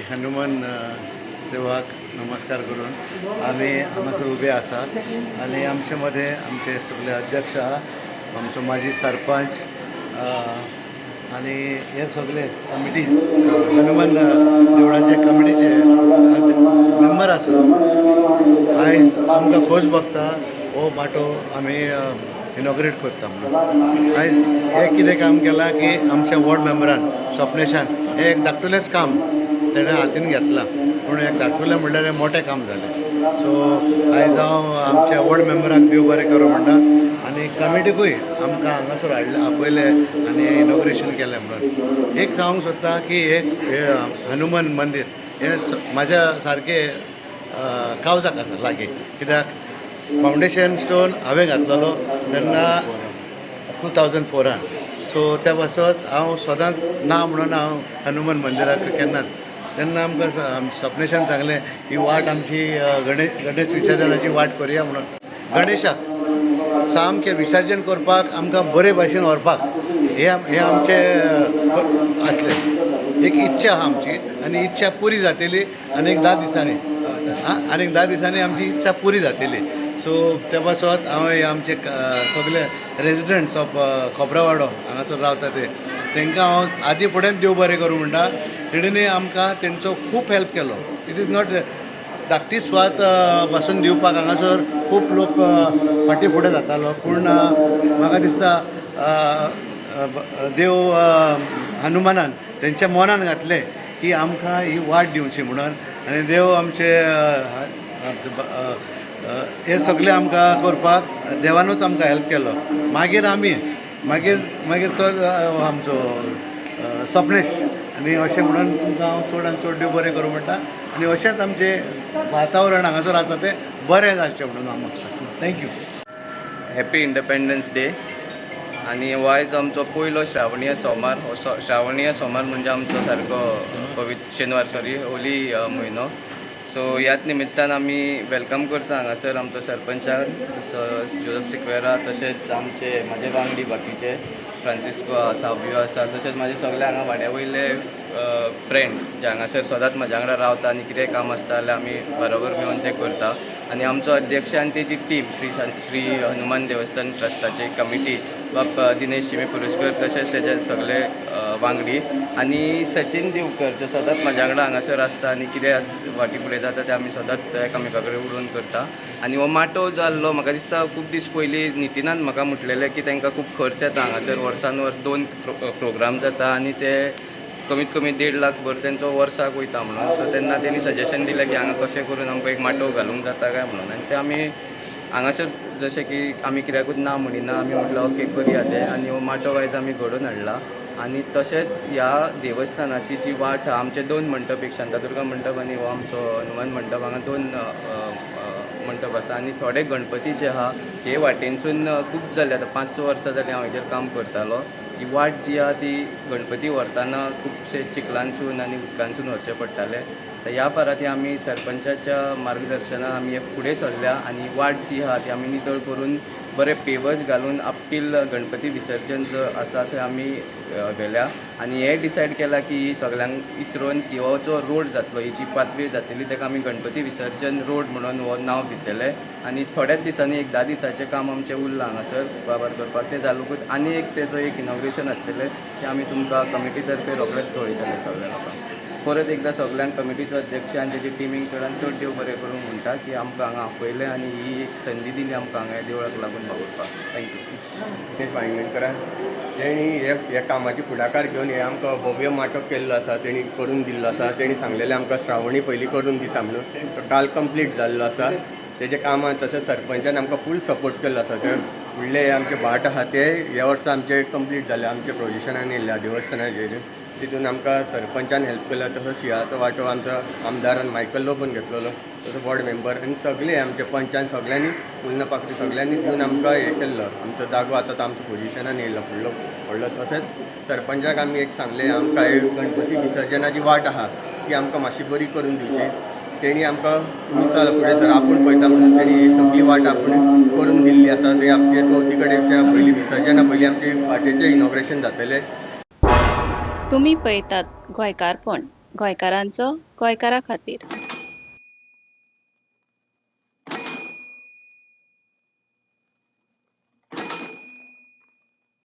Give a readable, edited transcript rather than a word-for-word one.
हनुमान देवाक नमस्कार करून आम्ही हांगासर उबे आसात आणि आमचे मध्ये आमचे सगळे अध्यक्ष आमचो माजी सरपंच आणि हे सगळे कमिटी हनुमान देवळाचे कमिटीचे मेंबर आसात। आयज आमकां खोस बघता हो माटो आमी इनॉग्रेट करता म्हणून आयज हे कितें काम केलां की आमच्या वॉर्ड मेंबरान स्वप्नेशान हे एक धाकटुलेंच काम तेणें हातीन घेतलां पूण एक धाकटुलें म्हणल्यार हें मोठें काम जालें। सो आयज हांव आमच्या वॉर्ड मेंबराक देव बरें करूं म्हणटा आनी कमिटीकूय आमकां हांगासर आपयलें आनी हें इनॉग्रेशन केलें म्हणून एक सांगूंक सोदता की हे हनुमान मंदीर हें म्हाज्या सारकें कावजाक आसा लागीं कित्याक फावंडेशन स्टोन हांवें घातलेलो तेन्ना 2004 सो त्या पासत हांव सदांच ना म्हणून हांव हनुमान मंदिराक केन्नाच तेन्ना आमकां स्वप्नेशान सांगलें ही वाट आमची गणेश विसर्जनाची वाट करुया म्हणून गणेशाक सामकें विसर्जन करपाक आमकां बरे भाशेन व्हरपाक हे आमचें आसलें एक इच्छा आहा आमची आनी इच्छा पुरी जातली आनीक 10 दिसांनी आनीक 10 दिसांनी आमची इच्छा पुरी जातली। सो त्या पासत हांव आमचे सगळे रेजिडेंट्स ऑफ खोबरावाडो हांगासर रावता तांकां हांव आदी फुडेंच देव बरें करूं म्हणटा। तेणें आमकां तेंचो खूब हेल्प केलो। इट इज नॉट धाकटी स्वात पासून दिवपाक हांगासर खूब लोक फाटीं फुडें जातालो पूण म्हाका दिसता देव हनुमानान तेंच्या मनान घातलें की आमकां ही वाट दिवची म्हणून आनी देव आमचे हे सगळें आमकां करपाक देवानूच आमकां हेल्प केलो। मागीर तो आमचो स्वप्नेश आनी अशें म्हणून तुमकां हांव चड आनी चड देव बरें करूं म्हणटा आनी अशेंच आमचें वातावरण हांगासर आसा तें बरें जावचें म्हणून हांव मागता। थँक्यू। Happy independence day. आणि आयज आमचो पयलो श्रावणीय सोमार श्रावणीय सोमार म्हणजे आमचो सारको पवित्र शेनवार होली म्हयनो। सो ह्याच निमित्तान आमी वेलकम करता हांगासर आमचो सरपंचाक जोसेफ सिक्वेरा तशेंच आमचे म्हाजे वांगडी बाकीचे फ्रांसिस्को सावबियो आसा तशेंच म्हाजे सगळे हांगा वाड्या वयले फ्रेंड जे हांगासर सदांच म्हाज्या वांगडा रावता आनी कितेंय काम आसता जाल्यार आमी बरोबर मेळून तें करता। आनी आमचो अध्यक्ष आनी तेजी टीम श्री हनुमान देवस्थान ट्रस्टाची कमिटी वा दिनेश शिमे पुरस्कर तशेंच तेजे सगळे वांगडी आनी सचिन दिवकर जो सदांच म्हाज्या वांगडा हांगासर आसता आनी कितें फाटीं फुडें जाता तें आमी सदांच एकामेका कडेन उलोवन करता। आनी हो माटो जाल्लो म्हाका दिसता खूब दीस पयलीं नितिनान म्हाका म्हटलेलें की तांकां खूब खर्च येता हांगासर वर्सान वर्स 2 प्रोग्राम जाता आनी ते कमीत कमी 1.5 लाख भर तेंचो वर्साक वयता म्हणून। सो तेन्ना तेणी सजेशन दिलें की हांगा कशें करून आमकां एक माटो घालूंक जाता काय म्हणून आनी ते आमी हांगासर जशें की आमी कित्याकूच ना म्हणिना आमी म्हटलें ओके करुया तें आनी हो माटो आयज आमी घडोवन हाडला। आनी तशेंच ह्या देवस्थानाची जी वाट आहा आमचे 2 मंडप एक शांतादुर्गा मंडप आनी हो आमचो हनुमान मंडप हांगा 2 मंडप आसा आनी थोडे गणपती जे आहा जे वाटेनसून खूब जाले आतां 5-6 वर्सां जालीं हांव हेजेर काम करतालो। ही वाट जी आहा ती गणपती व्हरताना खुबशे चिखलानसून आनी उदकानसून व्हरचें पडटालें। तर ह्या फाराती आमी सरपंचाच्या मार्गदर्शनान आमी फुडें सरल्या आनी वाट जी आहा ती आमी नितळ करून बरे पेवर्स घालून आपील गणपती विसर्जन जो आसा थंय आमी व्हेल्या आनी हें डिसायड केलां की सगळ्यांक इचरोवन की हो जो रोड जातलो ही जी पाथवे जातली ताका आमी गणपती विसर्जन रोड म्हणून हो नांव दितले। आनी थोड्याच दिसांनी एक 10 दिसाचें काम आमचें उरलां हांगासर बाबार करपाक तें जालूकूच आनी एक तेजो एक इनॉग्रेशन आसतलें तें आमी तुमकां कमिटी तर्फे रोखडेंच कळयतले सगळ्या लोकांक। परत एकदां सगळ्यांक कमिटीचो अध्यक्ष आनी तेजी टिमींक चडांत चड देव बरें करूंक म्हणटा की आमकां हांगा आपयलें आनी ही एक संदी दिली आमकां हांगा ह्या देवळाक लागून वावुरपाक। थँक्यू। नितेश वांयगणकरान तेणी हे कामाची फुडाकार घेवन हे आमकां भव्य माटो केल्लो आसा तेणी करून दिल्लो आसा। तेणी सांगलेलें आमकां श्रावणी पयलीं करून दिता म्हणून तो काल कंप्लीट जाल्लो आसा। तेजे कामान तशेंच सरपंचान आमकां फूल सपोर्ट केल्लो आसा। ते फुडले आमचे भाट आहा ते ह्या वर्सा आमचे कंप्लीट जाले आमचे प्रोजेक्शनान येयल्या देवस्थानाचेर तितून आमकां सरपंचान हेल्प केलो। तसोच शियाचो वांटो आमचो आमदारान मायकल पण घेतलेलो तसो वॉर्ड मेंबर आनी सगळे आमचे पंचान सगळ्यांनी फुलना पाकळी सगळ्यांनी दिवन आमकां हे केल्लो। आमचो जागो आतां आमच्या पोजिशनान येयलो व्हडलो तशेंच सरपंचाक आमी एक सांगलें आमकां हे गणपती विसर्जनाची वाट आहा ती आमकां मातशी बरी करून दिवची। तेणी आमकां तुमी चल फुडें सर आपूण पळयता म्हणून तेणी ही सगळी वाट आपूण करून दिल्ली आसा। ते आमचे चवथी कडेच्या पयलीं विसर्जना पयलीं आमचे वाटेचें इनॉग्रेशन जातलें। तुम्ही पळयतात गोंयकारपण। गोंयकारांचो गोंयकारा खातीर.